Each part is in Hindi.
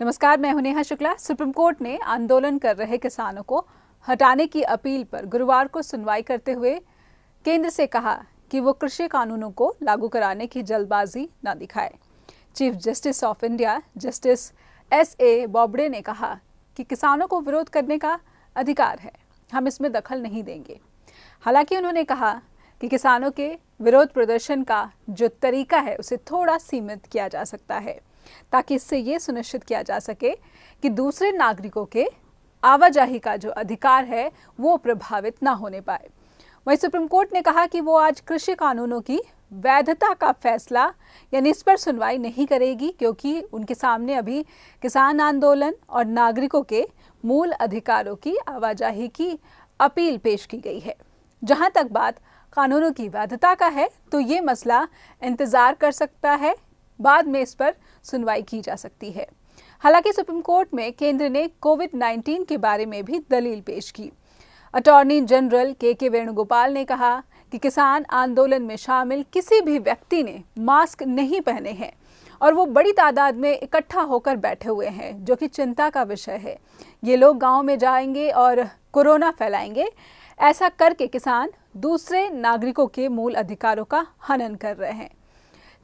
नमस्कार, मैं हूं नेहा शुक्ला। सुप्रीम कोर्ट ने आंदोलन कर रहे किसानों को हटाने की अपील पर गुरुवार को सुनवाई करते हुए केंद्र से कहा कि वो कृषि कानूनों को लागू कराने की जल्दबाजी न दिखाए। Chief justice of India justice S.A. Bobde ने कहा कि किसानों को विरोध करने का अधिकार है, हम इसमें दखल नहीं देंगे। हालांकि उन्होंने कहा कि किसानों के विरोध प्रदर्शन का जो तरीका है उसे थोड़ा सीमित किया जा सकता है, ताकि इससे ये सुनिश्चित किया जा सके कि दूसरे नागरिकों के आवाजाही का जो अधिकार है वो प्रभावित ना होने पाए। वहीं सुप्रीम कोर्ट ने कहा कि वो आज कृषि कानूनों की वैधता का फैसला यानी इस पर सुनवाई नहीं करेगी, क्योंकि उनके सामने अभी किसान आंदोलन और नागरिकों के मूल अधिकारों की आवाजाही की अपील पेश की गई है। जहां तक बात कानूनों की वैधता का है तो ये मसला इंतजार कर सकता है, बाद में इस पर सुनवाई की जा सकती है। हालांकि सुप्रीम कोर्ट में केंद्र ने कोविड-19 के बारे में भी दलील पेश की। अटॉर्नी जनरल के वेणुगोपाल ने कहा कि किसान आंदोलन में शामिल किसी भी व्यक्ति ने मास्क नहीं पहने हैं और वो बड़ी तादाद में इकट्ठा होकर बैठे हुए हैं, जो कि चिंता का विषय है। ये लोग गांव में जाएंगे और कोरोना फैलाएंगे। ऐसा करके किसान दूसरे नागरिकों के मूल अधिकारों का हनन कर रहे हैं।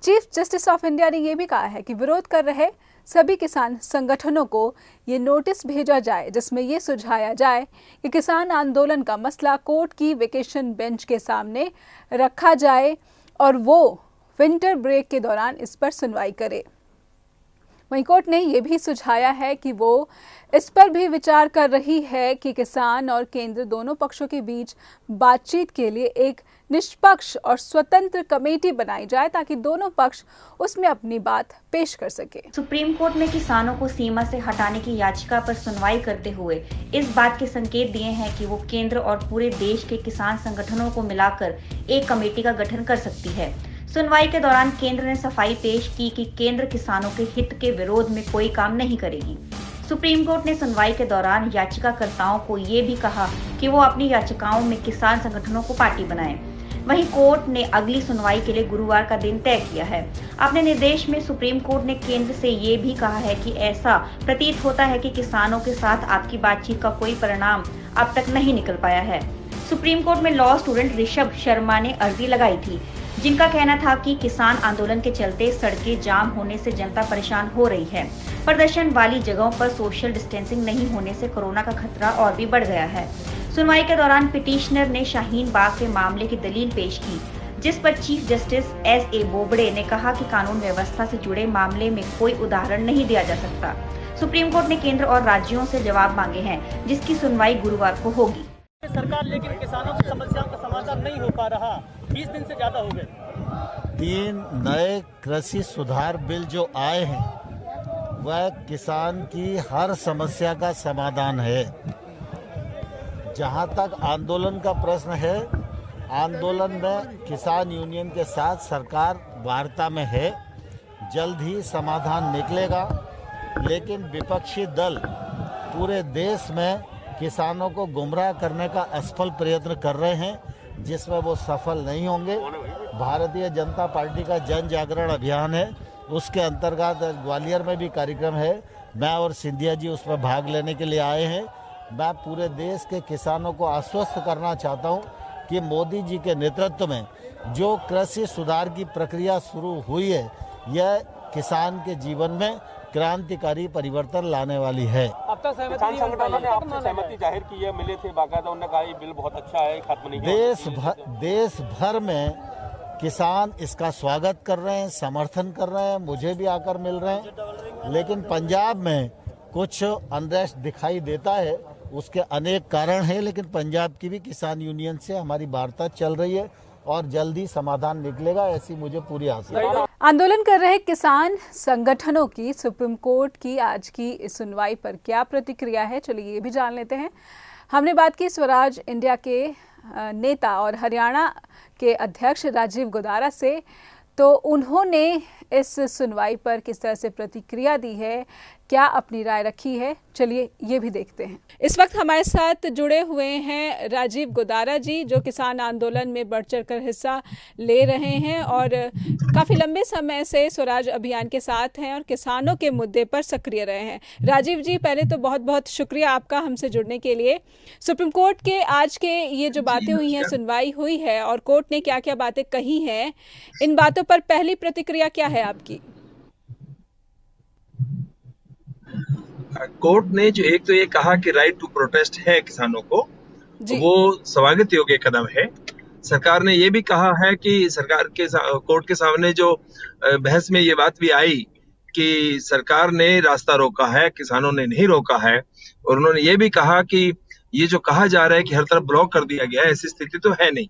चीफ जस्टिस ऑफ इंडिया ने यह भी कहा है कि विरोध कर रहे सभी किसान संगठनों को ये नोटिस भेजा जाए, जिसमें यह सुझाया जाए कि किसान आंदोलन का मसला कोर्ट की वेकेशन बेंच के सामने रखा जाए और वो विंटर ब्रेक के दौरान इस पर सुनवाई करे। वहीं कोर्ट ने यह भी सुझाया है कि वो इस पर भी विचार कर रही है कि किसान और केंद्र दोनों पक्षों के बीच बातचीत के लिए एक निष्पक्ष और स्वतंत्र कमेटी बनाई जाए, ताकि दोनों पक्ष उसमें अपनी बात पेश कर सके। सुप्रीम कोर्ट ने किसानों को सीमा से हटाने की याचिका पर सुनवाई करते हुए इस बात के संकेत दिए हैं कि वो केंद्र और पूरे देश के किसान संगठनों को मिलाकर एक कमेटी का गठन कर सकती है। सुनवाई के दौरान केंद्र ने सफाई पेश की कि केंद्र किसानों के हित के विरोध में कोई काम नहीं करेगी। सुप्रीम कोर्ट ने सुनवाई के दौरान याचिकाकर्ताओं को ये भी कहा कि वो अपनी याचिकाओं में किसान संगठनों को पार्टी बनाएं। वहीं कोर्ट ने अगली सुनवाई के लिए गुरुवार का दिन तय किया है। अपने निर्देश में सुप्रीम कोर्ट ने केंद्र से ये भी कहा है कि ऐसा प्रतीत होता है कि किसानों के साथ आपकी बातचीत का कोई परिणाम अब तक नहीं निकल पाया है। सुप्रीम कोर्ट में लॉ स्टूडेंट ऋषभ शर्मा ने अर्जी लगाई थी, जिनका कहना था कि किसान आंदोलन के चलते सड़कें जाम होने से जनता परेशान हो रही है। प्रदर्शन वाली जगहों पर सोशल डिस्टेंसिंग नहीं होने से कोरोना का खतरा और भी बढ़ गया है। सुनवाई के दौरान पिटिशनर ने शाहीन बाग के मामले की दलील पेश की, जिस पर चीफ जस्टिस S.A. बोबड़े ने कहा कि कानून व्यवस्था से जुड़े मामले में कोई उदाहरण नहीं दिया जा सकता। सुप्रीम कोर्ट ने केंद्र और राज्यों से जवाब मांगे हैं, जिसकी सुनवाई गुरुवार को होगी। सरकार लेकिन किसानों की समस्याओं का समाधान नहीं हो पा रहा, 20 दिन से ज्यादा हो गए। 3 नए कृषि सुधार बिल जो आए हैं वह किसान की हर समस्या का समाधान है। जहां तक आंदोलन का प्रश्न है, आंदोलन में किसान यूनियन के साथ सरकार वार्ता में है, जल्द ही समाधान निकलेगा। लेकिन विपक्षी दल पूरे देश में किसानों को गुमराह करने का असफल प्रयत्न कर रहे हैं, जिसमें वो सफल नहीं होंगे। भारतीय जनता पार्टी का जन जागरण अभियान है, उसके अंतर्गत ग्वालियर में भी कार्यक्रम है। मैं और सिंधिया जी उसमें भाग लेने के लिए आए हैं। मैं पूरे देश के किसानों को आश्वस्त करना चाहता हूं कि मोदी जी के नेतृत्व में जो कृषि सुधार की प्रक्रिया शुरू हुई है, यह किसान के जीवन में क्रांतिकारी परिवर्तन लाने वाली है। अब तक किसान संगठनों ने आपसे सहमति जाहिर की है, मिले थे बाकायदा, उन्होंने कहा ये बिल बहुत अच्छा है, खत्म नहीं किया। देश भर में किसान इसका स्वागत कर रहे हैं, समर्थन कर रहे हैं, मुझे भी आकर मिल रहे हैं। लेकिन पंजाब में कुछ अनरेस्ट दिखाई देता है, उसके अनेक कारण हैं, लेकिन पंजाब की भी किसान यूनियन से हमारी वार्ता चल रही है और जल्दी समाधान निकलेगा, ऐसी मुझे पूरी आशा है। आंदोलन कर रहे किसान संगठनों की सुप्रीम कोर्ट की आज की इस सुनवाई पर क्या प्रतिक्रिया है, चलिए ये भी जान लेते हैं। हमने बात की स्वराज इंडिया के नेता और हरियाणा के अध्यक्ष राजीव गोदारा से, तो उन्होंने इस सुनवाई पर किस तरह से प्रतिक्रिया दी है, क्या अपनी राय रखी है, चलिए ये भी देखते हैं। इस वक्त हमारे साथ जुड़े हुए हैं राजीव गोदारा जी, जो किसान आंदोलन में बढ़ चढ़ कर हिस्सा ले रहे हैं और काफ़ी लंबे समय से स्वराज अभियान के साथ हैं और किसानों के मुद्दे पर सक्रिय रहे हैं। राजीव जी, पहले तो बहुत बहुत शुक्रिया आपका हमसे जुड़ने के लिए। सुप्रीम कोर्ट के आज के ये जो बातें हुई हैं, सुनवाई हुई है और कोर्ट ने क्या क्या बातें कही हैं, इन बातों पर पहली प्रतिक्रिया क्या है आपकी? कोर्ट ने जो एक तो ये कहा कि राइट टू प्रोटेस्ट है किसानों को, वो स्वागत योग्य कदम है। सरकार ने ये भी कहा है कि सरकार के कोर्ट के सामने जो बहस में ये बात भी आई कि सरकार ने रास्ता रोका है, किसानों ने नहीं रोका है। और उन्होंने ये भी कहा कि ये जो कहा जा रहा है कि हर तरफ ब्लॉक कर दिया गया है, ऐसी स्थिति तो है नहीं,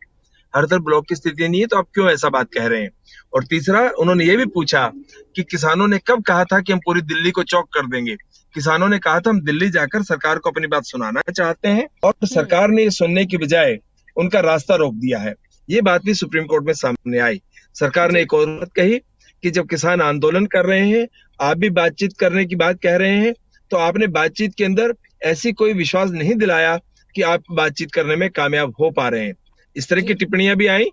हर तरफ ब्लॉक की स्थिति नहीं है, तो आप क्यों ऐसा बात कह रहे हैं। और तीसरा, उन्होंने ये भी पूछा कि किसानों ने कब कहा था कि हम पूरी दिल्ली को चौक कर देंगे। किसानों ने कहा था हम दिल्ली जाकर सरकार को अपनी बात सुनाना चाहते हैं, और सरकार ने ये सुनने की बजाय उनका रास्ता रोक दिया है। ये बात भी सुप्रीम कोर्ट में सामने आई। सरकार ने एक और बात कही कि जब किसान आंदोलन कर रहे हैं, आप भी बातचीत करने की बात कह रहे हैं, तो आपने बातचीत के अंदर ऐसी कोई विश्वास नहीं दिलाया कि आप बातचीत करने में कामयाब हो पा रहे हैं। इस तरह की टिप्पणियां भी आई।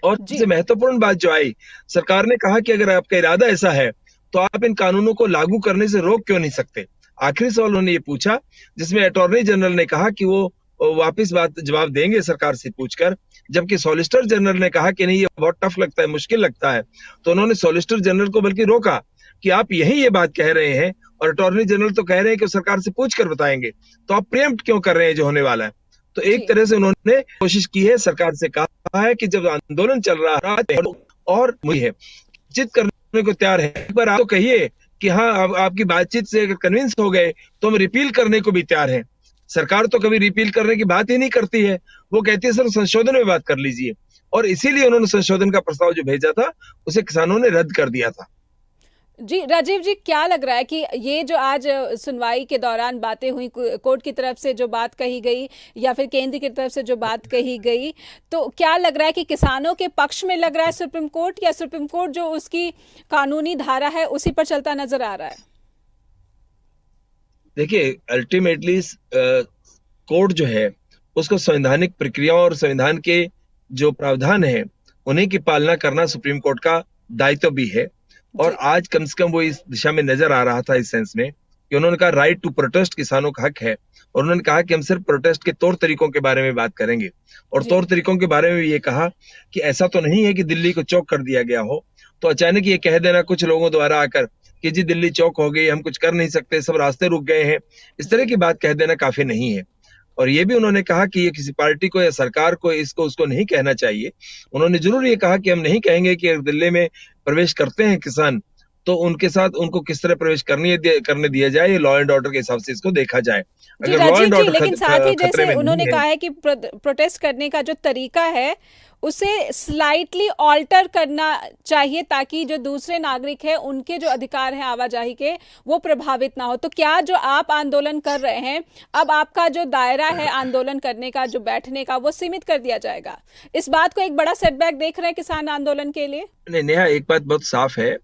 और सबसे महत्वपूर्ण बात जो आई, सरकार ने कहा कि अगर आपका इरादा ऐसा है तो आप इन कानूनों को लागू करने से रोक क्यों नहीं सकते। आखिरी सवाल उन्होंने ये पूछा, जिसमें अटॉर्नी जनरल ने कहा कि वो वापस जवाब देंगे सरकार से पूछकर, जबकि सॉलिसिटर जनरल ने कहा कि नहीं, ये बहुत टफ लगता है, मुश्किल लगता है। तो उन्होंने सॉलिसिटर जनरल को बल्कि रोका कि आप यही ये बात कह रहे हैं और अटॉर्नी जनरल तो कह रहे हैं कि सरकार से पूछ कर बताएंगे, तो आप प्रीएम्प्ट क्यों कर रहे हैं जो होने वाला है। तो एक तरह से उन्होंने कोशिश की है, सरकार से कहा है कि जब आंदोलन चल रहा है और मुझे है बातचीत करने को तैयार है, एक बार आप तो कहिए कि हाँ आपकी बातचीत से अगर कन्विंस हो गए तो हम रिपील करने को भी तैयार हैं। सरकार तो कभी रिपील करने की बात ही नहीं करती है, वो कहती है सर संशोधन में बात कर लीजिए। और इसीलिए उन्होंने संशोधन का प्रस्ताव जो भेजा था उसे किसानों ने रद्द कर दिया था। जी राजीव जी, क्या लग रहा है कि ये जो आज सुनवाई के दौरान बातें हुई, कोर्ट की तरफ से जो बात कही गई या फिर केंद्र की तरफ से जो बात कही गई, तो क्या लग रहा है कि किसानों के पक्ष में लग रहा है सुप्रीम कोर्ट, या सुप्रीम कोर्ट जो उसकी कानूनी धारा है उसी पर चलता नजर आ रहा है? देखिए, अल्टीमेटली कोर्ट जो है उसको संवैधानिक प्रक्रियाओं और संविधान के जो प्रावधान है उन्हीं की पालना करना सुप्रीम कोर्ट का दायित्व भी है। और आज कम से कम वो इस दिशा में नजर आ रहा था, इस सेंस में कि उन्होंने कहा राइट टू प्रोटेस्ट किसानों का हक है, और उन्होंने कहा कि हम सिर्फ प्रोटेस्ट के तौर तरीकों के बारे में बात करेंगे। और तौर तरीकों के बारे में भी ये कहा कि ऐसा तो नहीं है कि दिल्ली को चौक कर दिया गया हो, तो अचानक ये कह देना कुछ लोगों द्वारा आकर कि जी दिल्ली चौक हो गई, हम कुछ कर नहीं सकते, सब रास्ते रुक गए हैं, इस तरह की बात कह देना काफी नहीं है। और ये भी उन्होंने कहा कि ये किसी पार्टी को या सरकार को इसको उसको नहीं कहना चाहिए। उन्होंने जरूर ये कहा कि हम नहीं कहेंगे कि अगर दिल्ली में प्रवेश करते हैं किसान तो उनके साथ उनको किस तरह प्रवेश करने दिया जाए, ये लॉ एंड ऑर्डर के हिसाब से इसको देखा जाए। अगर लॉ एंड ऑर्डर लेकिन साथ ही जैसे उन्होंने कहा है कि प्रोटेस्ट करने का जो तरीका है उसे स्लाइटली ऑल्टर करना चाहिए ताकि जो दूसरे नागरिक हैं उनके जो अधिकार हैं आवाजाही के वो प्रभावित ना हो। तो क्या जो आप आंदोलन कर रहे हैं, अब आपका जो दायरा है आंदोलन करने का, जो बैठने का, वो सीमित कर दिया जाएगा? इस बात को एक बड़ा सेटबैक देख रहे हैं किसान आंदोलन के लिए? नहीं, नेहा, एक बात बहुत साफ है,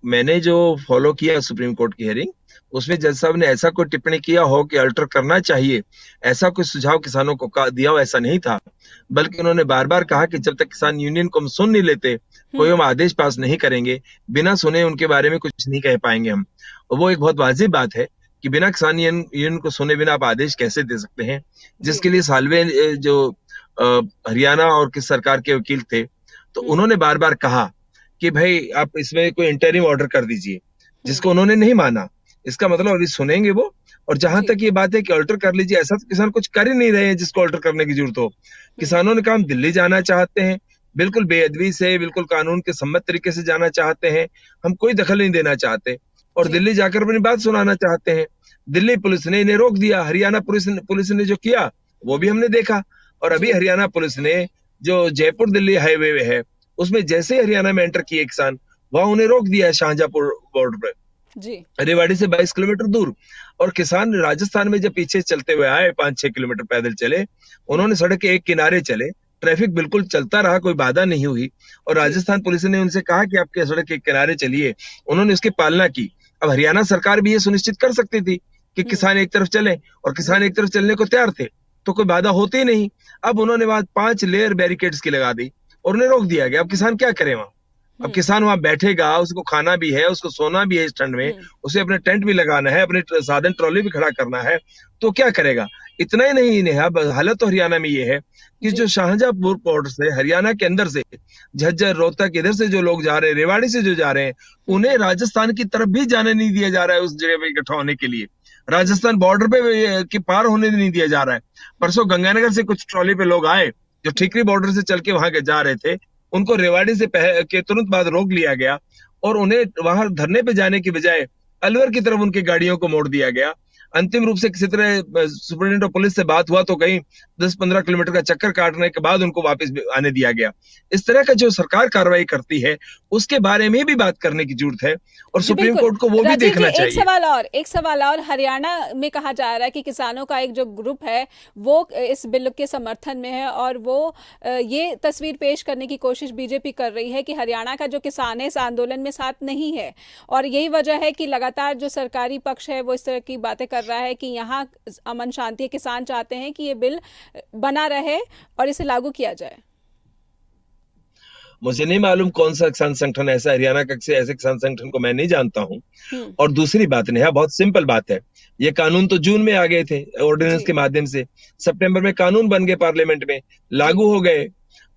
मैंने जो फॉलो किया सुप्रीम कोर्ट की हियरिंग, उसमें जज साहब ने ऐसा कोई टिप्पणी किया हो कि अल्टर करना चाहिए, ऐसा कोई सुझाव किसानों को दिया हो, ऐसा नहीं था। बल्कि उन्होंने बार बार कहा कि जब तक किसान यूनियन को हम सुन नहीं लेते, कोई हम आदेश पास नहीं करेंगे, बिना सुने उनके बारे में कुछ नहीं कह पाएंगे हम। और वो एक बहुत वाजिब बात है कि बिना किसान यूनियन को सुने बिना आप आदेश कैसे दे सकते हैं, जिसके लिए सालवे जो हरियाणा और किस सरकार के वकील थे, तो उन्होंने बार बार कहा कि भाई आप इसमें कोई इंटरिम ऑर्डर कर दीजिए, जिसको उन्होंने नहीं माना। इसका मतलब अभी सुनेंगे वो। और जहां तक ये बात है कि अल्टर कर लीजिए, ऐसा तो किसान कुछ कर ही नहीं रहे हैं जिसको अल्टर करने की जरूरत हो। किसानों ने कहा हम दिल्ली जाना चाहते हैं, बिल्कुल बेअदबी से, बिल्कुल कानून के सम्मत तरीके से जाना चाहते हैं, हम कोई दखल नहीं देना चाहते और दिल्ली जाकर अपनी बात सुनाना चाहते हैं। दिल्ली पुलिस ने इन्हें रोक दिया, हरियाणा पुलिस ने जो किया वो भी हमने देखा। और अभी हरियाणा पुलिस ने जो जयपुर दिल्ली हाईवे है उसमें जैसे ही हरियाणा में एंटर किए किसान, वहां उन्हें रोक दिया है शाहजहांपुर बॉर्डर पर जी, रेवाड़ी से 22 किलोमीटर दूर। और किसान राजस्थान में जब पीछे चलते हुए आए, 5-6 किलोमीटर पैदल चले, उन्होंने सड़क के एक किनारे चले, ट्रैफिक बिल्कुल चलता रहा, कोई बाधा नहीं हुई। और राजस्थान पुलिस ने उनसे कहा कि आपके सड़क के किनारे चलिए, उन्होंने उसकी पालना की। अब हरियाणा सरकार भी ये सुनिश्चित कर सकती थी कि किसान एक तरफ चले, और किसान एक तरफ चलने को तैयार थे, तो कोई बाधा होती नहीं। अब उन्होंने वहां 5 लेयर बैरिकेड्स की लगा दी और उन्हें रोक दिया गया। अब किसान क्या करे वहां? अब किसान वहां बैठेगा, उसको खाना भी है, उसको सोना भी है इस ठंड में, उसे अपने टेंट भी लगाना है, अपने साधन ट्रॉली भी खड़ा करना है, तो क्या करेगा? इतना ही नहीं नेहा, हालत तो हरियाणा में ये है कि जो शाहजहांपुर बॉर्डर से, हरियाणा के अंदर से, झज्जर, रोहतक, इधर से जो लोग जा रहे हैं, रेवाड़ी से जो जा रहे हैं, उन्हें राजस्थान की तरफ भी जाने नहीं दिया जा रहा है उस जगह पे इकट्ठा होने के लिए। राजस्थान बॉर्डर पे के पार होने नहीं दिया जा रहा है। परसों गंगानगर से कुछ ट्रॉली पे लोग आए जो ठीकरी बॉर्डर से चल के वहां के जा रहे थे, उनको रेवाड़ी से के तुरंत बाद रोक लिया गया और उन्हें वहां धरने पे जाने की बजाय अलवर की तरफ उनकी गाड़ियों को मोड़ दिया गया। अंतिम रूप से किसी तरह सुप्रीटेंडेंट ऑफ पुलिस से बात हुआ तो कहीं 10-15 किलोमीटर का चक्कर काटने के बाद उनको वापस आने दिया गया। इस तरह का जो सरकार कार्रवाई करती है उसके बारे में भी बात करने की जरूरत है और सुप्रीम कोर्ट को वो भी देखना चाहिए। एक सवाल और हरियाणा में कहा जा रहा है कि किसानों का एक जो ग्रुप है वो इस बिल के समर्थन में है और वो ये तस्वीर पेश करने की कोशिश बीजेपी कर रही है कि हरियाणा का जो किसान है इस आंदोलन में साथ नहीं है, और यही वजह है कि लगातार जो सरकारी पक्ष है वो इस तरह की बातें कर रहा है कि यहाँ अमन शांति, किसान चाहते हैं कि ये बिल बना रहे और इसे लागू किया जाए। मुझे नहीं मालूम कौन सा किसान संगठन ऐसा, हरियाणा का ऐसे किसान संगठन को मैं नहीं जानता हूं। और दूसरी बात नेहा, बहुत सिंपल बात है, ये कानून तो जून में आ गए थे ऑर्डिनेंस के माध्यम से, सितंबर में कानून बन गए, पार्लियामेंट में लागू हो गए।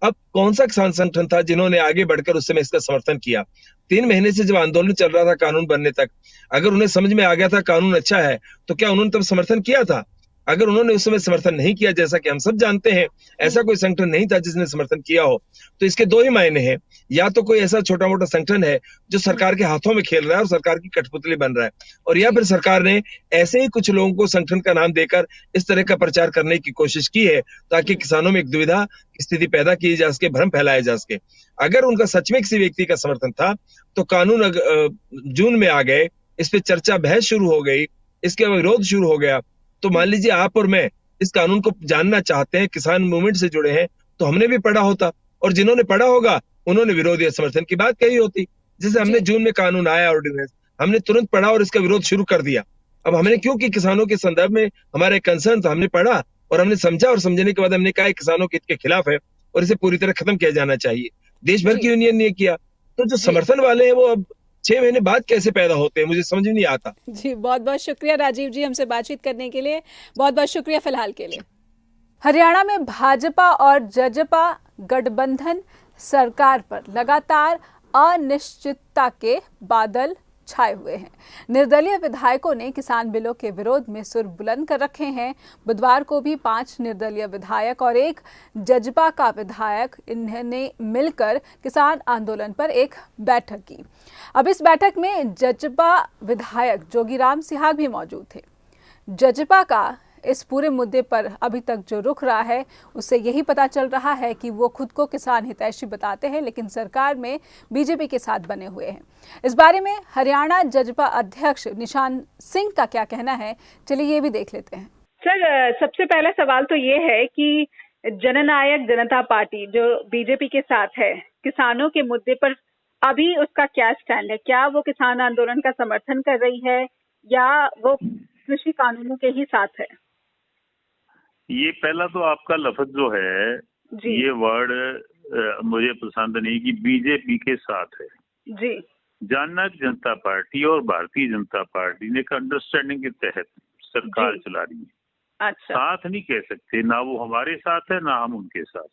अब कौन सा किसान संगठन था जिन्होंने आगे बढ़कर उस समय इसका समर्थन किया? 3 महीने से जब आंदोलन चल रहा था कानून बनने तक, अगर उन्हें समझ में आ गया था कानून अच्छा है तो क्या उन्होंने तब समर्थन किया था? अगर उन्होंने उस समय समर्थन नहीं किया, जैसा कि हम सब जानते हैं ऐसा कोई संगठन नहीं था जिसने समर्थन किया हो, तो इसके 2 ही मायने हैं। या तो कोई ऐसा छोटा मोटा संगठन है जो सरकार के हाथों में खेल रहा है और सरकार की कठपुतली बन रहा है, और या फिर सरकार ने ऐसे ही कुछ लोगों को संगठन का नाम देकर इस तरह का प्रचार करने की कोशिश की है ताकि किसानों में एक दुविधा की स्थिति पैदा की जा सके, भ्रम फैलाया जा सके। अगर उनका सच में किसी व्यक्ति का समर्थन था तो कानून जून में आ गए, इस पे चर्चा बहस शुरू हो गई, इसके विरोध शुरू हो गया, तो मान लीजिए आप और मैं इस कानून को जानना चाहते हैं, किसान मूवमेंट से जुड़े हैं, तो हमने भी पढ़ा होता, और जिन्होंने पढ़ा होगा उन्होंने विरोध या समर्थन की बात कही होती। जैसे हमने जून में कानून आया ऑर्डिनेंस, हमने तुरंत पढ़ा और इसका विरोध शुरू कर दिया। अब हमने क्योंकि किसानों के संदर्भ में हमारे कंसर्न था, हमने पढ़ा और हमने समझा, और समझने के बाद हमने कहा किसानों के हित के खिलाफ है और इसे पूरी तरह खत्म किया जाना चाहिए। देश भर की यूनियन ने किया, तो जो समर्थन वाले हैं वो अब 6 महीने बाद कैसे पैदा होते हैं, मुझे समझ नहीं आता। जी बहुत बहुत शुक्रिया राजीव जी हमसे बातचीत करने के लिए, बहुत बहुत शुक्रिया फिलहाल के लिए। हरियाणा में भाजपा और जजपा गठबंधन सरकार पर लगातार अनिश्चितता के बादल छाए हुए हैं। निर्दलीय विधायकों ने किसान बिलों के विरोध में सुर बुलंद कर रखे हैं। बुधवार को भी 5 निर्दलीय विधायक और 1 जजपा का विधायक इन्होंने मिलकर किसान आंदोलन पर एक बैठक की। अब इस बैठक में जजपा विधायक जोगीराम सिहाग भी मौजूद थे। जजपा का इस पूरे मुद्दे पर अभी तक जो रुख रहा है उससे यही पता चल रहा है कि वो खुद को किसान हितैषी बताते हैं, लेकिन सरकार में बीजेपी के साथ बने हुए हैं। इस बारे में हरियाणा जजपा अध्यक्ष निशान सिंह का क्या कहना है, चलिए ये भी देख लेते हैं। सर, सबसे पहला सवाल तो ये है कि जननायक जनता पार्टी जो बीजेपी के साथ है, किसानों के मुद्दे पर अभी उसका क्या स्टैंड है? क्या वो किसान आंदोलन का समर्थन कर रही है या वो कृषि कानूनों के ही साथ है? ये पहला तो आपका लफ्ज जो है ये वर्ड मुझे पसंद नहीं कि बीजेपी के साथ है जी। जननायक जनता पार्टी और भारतीय जनता पार्टी ने एक अंडरस्टैंडिंग के तहत सरकार चला रही है। अच्छा, साथ नहीं कह सकते, ना वो हमारे साथ है ना हम उनके साथ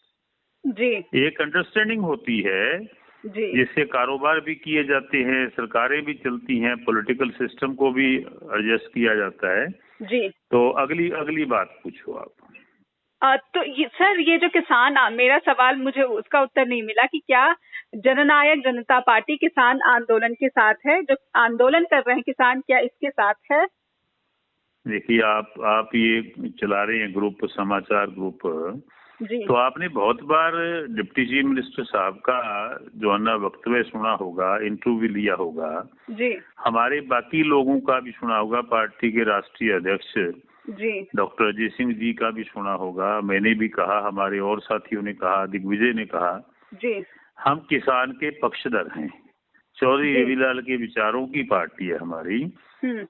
जी। एक अंडरस्टैंडिंग होती है जी, जिससे कारोबार भी किए जाते हैं, सरकारें भी चलती हैं, पॉलिटिकल सिस्टम को भी एडजस्ट किया जाता है जी। तो अगली बात पूछो आप। तो सर ये जो किसान, मेरा सवाल मुझे उसका उत्तर नहीं मिला कि क्या जननायक जनता पार्टी किसान आंदोलन के साथ है? जो आंदोलन कर रहे हैं किसान, क्या इसके साथ है? देखिए आप ये चला रहे हैं ग्रुप, समाचार ग्रुप जी। तो आपने बहुत बार डिप्टी चीफ मिनिस्टर साहब का जो है ना वक्तव्य सुना होगा, इंटरव्यू लिया होगा जी। हमारे बाकी लोगों का भी सुना होगा, पार्टी के राष्ट्रीय अध्यक्ष जी डॉक्टर अजय सिंह जी का भी सुना होगा, मैंने भी कहा, हमारे और साथियों ने कहा, दिग्विजय ने कहा जी। हम किसान के पक्षधर हैं, चौधरी रविलाल के विचारों की पार्टी है हमारी,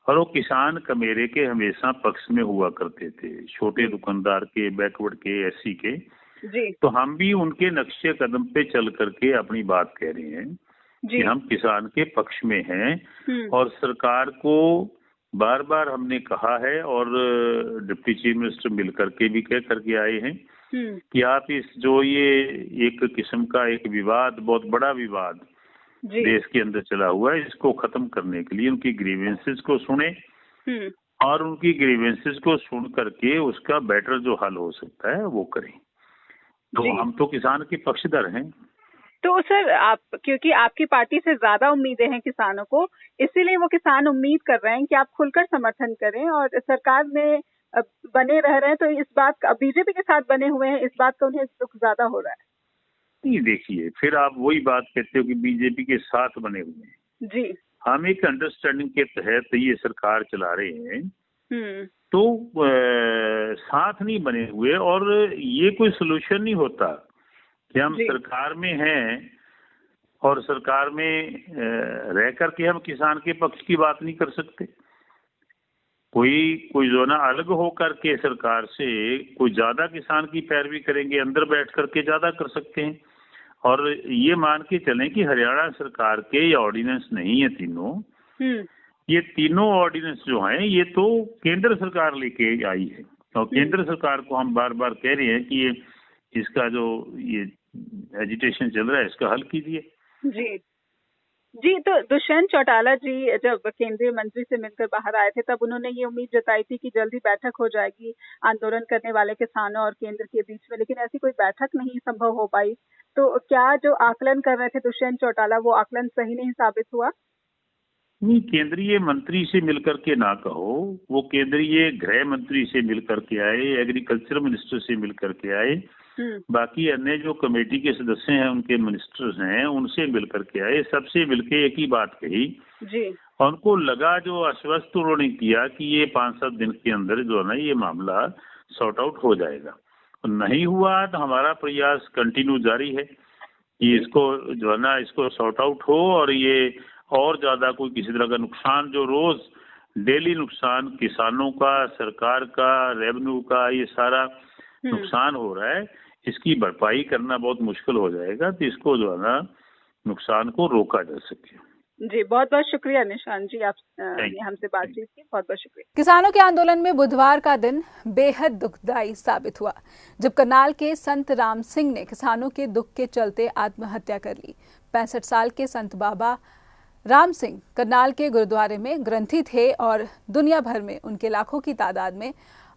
और वो किसान कमेरे के हमेशा पक्ष में हुआ करते थे, छोटे दुकानदार के, बैकवर्ड के, एससी के। तो हम भी उनके नक्शे कदम पे चल करके अपनी बात कह रहे हैं कि हम किसान के पक्ष में हैं, और सरकार को बार बार हमने कहा है, और डिप्टी चीफ मिनिस्टर मिलकर के भी कह करके आए हैं कि आप इस जो ये एक किस्म का एक विवाद, बहुत बड़ा विवाद देश के अंदर चला हुआ है, इसको खत्म करने के लिए उनकी ग्रीवेंसेस को सुने, और उनकी ग्रीवेंसेस को सुन करके उसका बेटर जो हल हो सकता है वो करें। तो हम तो किसान के पक्षधर हैं। तो सर, आप, क्योंकि आपकी पार्टी से ज्यादा उम्मीदें हैं किसानों को, इसीलिए वो किसान उम्मीद कर रहे हैं कि आप खुलकर समर्थन करें, और सरकार में बने रह रहे हैं, तो इस बात का, बीजेपी के साथ बने हुए हैं, इस बात का उन्हें दुख ज्यादा हो रहा है। नहीं, देखिए, फिर आप वही बात कहते हो कि बीजेपी के साथ बने हुए हैं। जी, हम एक अंडरस्टैंडिंग के तहत ये सरकार चला रहे हैं, तो साथ नहीं बने हुए, और ये कोई सोल्यूशन नहीं होता कि हम सरकार में हैं और सरकार में रह करके हम किसान के पक्ष की बात नहीं कर सकते। कोई जो ना अलग हो करके सरकार से कोई ज्यादा किसान की पैरवी करेंगे, अंदर बैठ करके ज्यादा कर सकते हैं। और ये मान के चलें कि हरियाणा सरकार के ये ऑर्डिनेंस नहीं है तीनों, ये तीनों ऑर्डिनेंस जो हैं ये तो केंद्र सरकार लेके आई है, और केंद्र सरकार को हम बार बार कह रहे हैं कि ये इसका जो ये एजिटेशन चल रहा है इसका हल कीजिए। जी, तो दुष्यंत चौटाला जी जब केंद्रीय मंत्री से मिलकर बाहर आए थे, तब उन्होंने ये उम्मीद जताई थी कि जल्दी बैठक हो जाएगी आंदोलन करने वाले किसानों और केंद्र के बीच में, लेकिन ऐसी कोई बैठक नहीं संभव हो पाई। तो क्या जो आकलन कर रहे थे दुष्यंत चौटाला, वो आकलन सही नहीं साबित हुआ? नहीं, केंद्रीय मंत्री से मिलकर के ना कहो, वो केंद्रीय गृह मंत्री से मिलकर के आए, एग्रीकल्चर मिनिस्टर से मिलकर के आए, बाकी अन्य जो कमेटी के सदस्य हैं, उनके मिनिस्टर्स हैं, उनसे मिलकर के आए, सबसे मिलके एक ही बात कही जी। उनको लगा, जो आश्वस्त उन्होंने किया कि ये 5-7 दिन के अंदर जो है ना ये मामला सॉर्ट आउट हो जाएगा। नहीं हुआ तो हमारा प्रयास कंटिन्यू जारी है कि इसको जो है ना इसको सॉर्ट आउट हो, और ये और ज्यादा कोई किसी तरह का नुकसान, जो रोज डेली नुकसान किसानों का, सरकार का, रेवेन्यू का, ये सारा नुकसान हो रहा है, इसकी भरपाई करना बहुत मुश्किल हो जाएगा। तो इसको जो है ना नुकसान को रोका जा सके। जी, बहुत बहुत शुक्रिया निशांत जी, आपने हमसे बातचीत की, बहुत बहुत शुक्रिया। किसानों के आंदोलन में बुधवार का दिन बेहद दुखदायी साबित हुआ, जब करनाल के संत राम सिंह ने किसानों के दुख के चलते आत्महत्या कर ली। 65 साल के संत बाबा राम सिंह करनाल के गुरुद्वारे में ग्रंथी थे, और दुनिया भर में उनके लाखों की तादाद में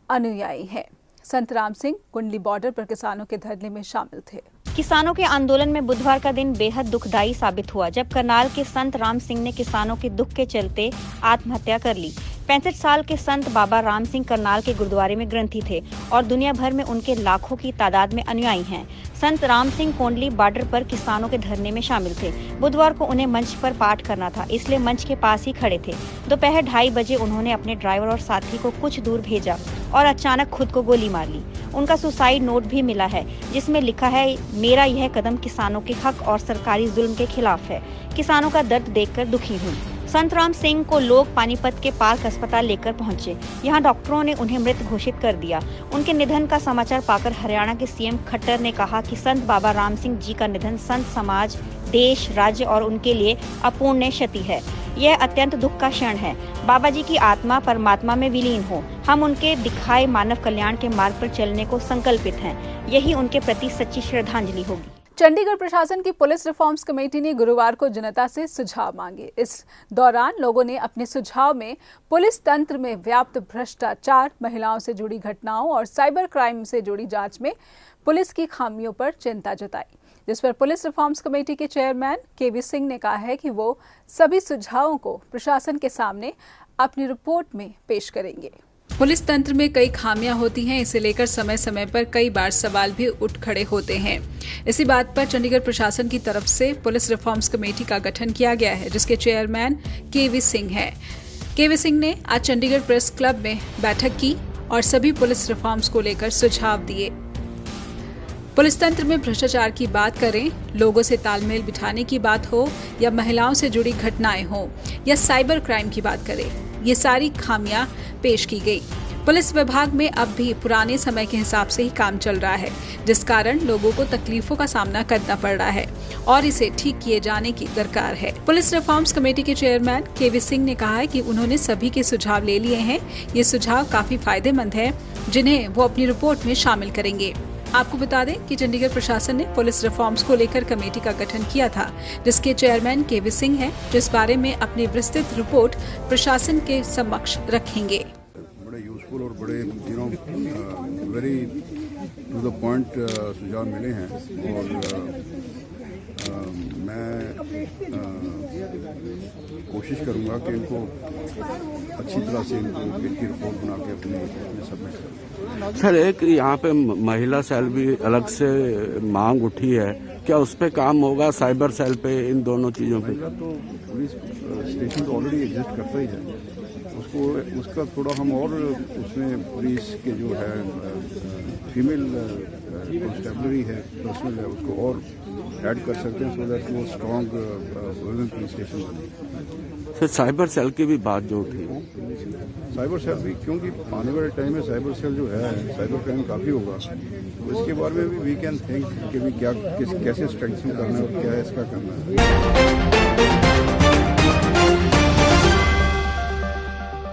अनुयायी हैं। संत राम सिंह कुंडली बॉर्डर पर किसानों के धरने में शामिल थे। किसानों के आंदोलन में बुधवार का दिन बेहद दुखदायी साबित हुआ, जब करनाल के संत राम सिंह ने किसानों के दुख के चलते आत्महत्या कर ली। 65 साल के संत बाबा राम सिंह करनाल के गुरुद्वारे में ग्रंथी थे, और दुनिया भर में उनके लाखों की तादाद में अनुयायी हैं। संत राम सिंह कोंडली बॉर्डर पर किसानों के धरने में शामिल थे। बुधवार को उन्हें मंच पर पाठ करना था, इसलिए मंच के पास ही खड़े थे। दोपहर 2:30 बजे उन्होंने अपने ड्राइवर और साथी को कुछ दूर भेजा और अचानक खुद को गोली मार ली। उनका सुसाइड नोट भी मिला है, जिसमें लिखा है, मेरा यह कदम किसानों के हक और सरकारी जुल्म के खिलाफ है। किसानों का दर्द देखकर दुखी हूँ। संत राम सिंह को लोग पानीपत के पार्क अस्पताल लेकर पहुंचे। यहां डॉक्टरों ने उन्हें मृत घोषित कर दिया। उनके निधन का समाचार पाकर हरियाणा के सीएम खट्टर ने कहा कि संत बाबा राम सिंह जी का निधन संत समाज, देश, राज्य और उनके लिए अपूर्णीय क्षति है। यह अत्यंत दुख का क्षण है। बाबा जी की आत्मा परमात्मा में विलीन हो। हम उनके दिखाए मानव कल्याण के मार्ग पर चलने को संकल्पित हैं। यही उनके प्रति सच्ची श्रद्धांजलि होगी। चंडीगढ़ प्रशासन की पुलिस रिफॉर्म्स कमेटी ने गुरुवार को जनता से सुझाव मांगे। इस दौरान लोगों ने अपने सुझाव में पुलिस तंत्र में व्याप्त भ्रष्टाचार, महिलाओं से जुड़ी घटनाओं और साइबर क्राइम से जुड़ी जांच में पुलिस की खामियों पर चिंता जताई, जिस पर पुलिस रिफॉर्म्स कमेटी के चेयरमैन केवी सिंह ने कहा है कि वो सभी सुझावों को प्रशासन के सामने अपनी रिपोर्ट में पेश करेंगे। पुलिस तंत्र में कई खामियां होती हैं, इसे लेकर समय समय पर कई बार सवाल भी उठ खड़े होते हैं। इसी बात पर चंडीगढ़ प्रशासन की तरफ से पुलिस रिफॉर्म्स कमेटी का गठन किया गया है, जिसके चेयरमैन केवी सिंह हैं। केवी सिंह ने आज चंडीगढ़ प्रेस क्लब में बैठक की और सभी पुलिस रिफॉर्म्स को लेकर सुझाव दिए। पुलिस तंत्र में भ्रष्टाचार की बात करें, लोगों से तालमेल बिठाने की बात हो या महिलाओं से जुड़ी घटनाएं हो या साइबर क्राइम की बात करें, ये सारी खामियां पेश की गई। पुलिस विभाग में अब भी पुराने समय के हिसाब से ही काम चल रहा है, जिस कारण लोगों को तकलीफों का सामना करना पड़ रहा है और इसे ठीक किए जाने की दरकार है। पुलिस रिफॉर्म्स कमेटी के चेयरमैन केवी सिंह ने कहा है कि उन्होंने सभी के सुझाव ले लिए हैं। ये सुझाव काफी फायदेमंद है, जिन्हें वो अपनी रिपोर्ट में शामिल करेंगे। आपको बता दें कि चंडीगढ़ प्रशासन ने पुलिस रिफॉर्म्स को लेकर कमेटी का गठन किया था, जिसके चेयरमैन केवी सिंह हैं, जो इस बारे में अपनी विस्तृत रिपोर्ट प्रशासन के समक्ष रखेंगे। बड़े यूजफुल और बड़े वेरी टू द पॉइंट सुझाव मिले हैं और मैं कोशिश करूंगा कि इनको अच्छी तरह से इनकी रिपोर्ट बना के अपने सबमिट करूँ। सर, एक यहाँ पे महिला सेल भी अलग से मांग उठी है, क्या उस पे काम होगा, साइबर सेल पे, इन दोनों चीज़ों पे? तो पुलिस स्टेशन तो ऑलरेडी एग्जिस्ट करता ही है, उसका थोड़ा हम और उसमें पुलिस के जो है फीमेल कॉन्स्टेबलरी है, पर्सनल है, उसको और ऐड कर सकते हैं, सो दैट वो स्ट्रॉन्ग वुमेन पुलिस स्टेशन बने। फिर साइबर सेल की भी बात जो उठी, साइबर सेल भी, क्योंकि आने वाले टाइम में साइबर सेल जो है, साइबर क्राइम काफ़ी होगा, तो इसके बारे में भी वी कैन थिंक कि भी क्या कैसे स्ट्रेंथन करना है और क्या इसका करना है।